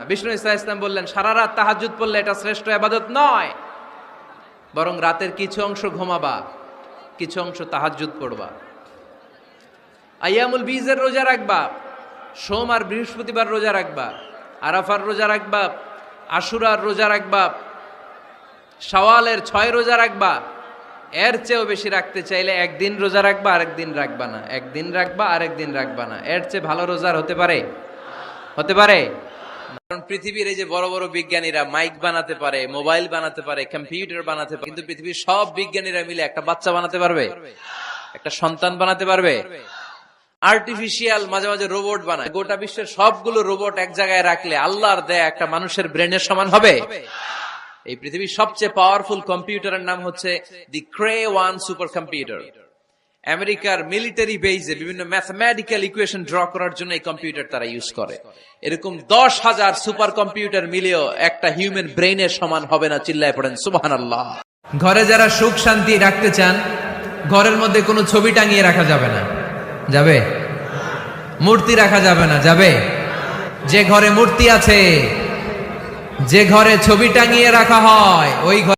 বিষ্ণু ইসা ইসলাম বললেন, সারা রাত তাহাজ্জুদ পড়লে এটা শ্রেষ্ঠ ইবাদত নয়, বরং রাতের কিছু অংশ ঘুমাবা, কিছু অংশ তাহাজ্জুদ পড়বা। আইয়ামুল বীজের রোজা রাখবা, সোম আর বৃহস্পতিবার রোজা রাখবা, আরাফার রোজা রাখবা, আশুরার রোজা রাখবা, শাওয়ালের 6 রোজা রাখবা। এর চেয়েও বেশি রাখতে চাইলে একদিন রোজা রাখবা, আরেকদিন রাখবা না, একদিন রাখবা, আরেকদিন রাখবা না। এর চেয়ে ভালো রোজার হতে পারে? হতে পারে? কারণ পৃথিবীর এই যে বড় বড় বিজ্ঞানীরা মাইক বানাতে পারে, মোবাইল বানাতে পারে, কম্পিউটার বানাতে পারে, কিন্তু পৃথিবীর সব বিজ্ঞানীরা মিলে একটা বাচ্চা বানাতে পারবে? একটা সন্তান বানাতে পারবে? আর্টিফিশিয়াল মাঝে মাঝে রোবট বানায়। গোটা বিশ্বের সবগুলো রোবট এক জায়গায় রাখলে আল্লাহর দেয়া একটা মানুষের ব্রেনের সমান হবে? এই পৃথিবীর সবচেয়ে পাওয়ারফুল কম্পিউটারের নাম হচ্ছে দি ক্রে-1 সুপার কম্পিউটার। আমেরিকার মিলিটারি বেজে বিভিন্ন ম্যাথমেটিক্যাল ইকুয়েশন ড্র করার জন্য এই কম্পিউটার তারা ইউজ করে। এরকম 10,000 সুপার কম্পিউটার মিলেও একটা হিউম্যান ব্রেইনের সমান হবে না। চিল্লায় পড়েন সুবহানাল্লাহ। ঘরে যারা সুখ শান্তি রাখতে চান, ঘরের মধ্যে কোনো ছবি টাঙিয়ে রাখা যাবে না। যাবে? মূর্তি রাখা যাবে না। যাবে? যে ঘরে মূর্তি আছে, যে ঘরে ছবি টাঙিয়ে রাখা হয়, ওই ঘরে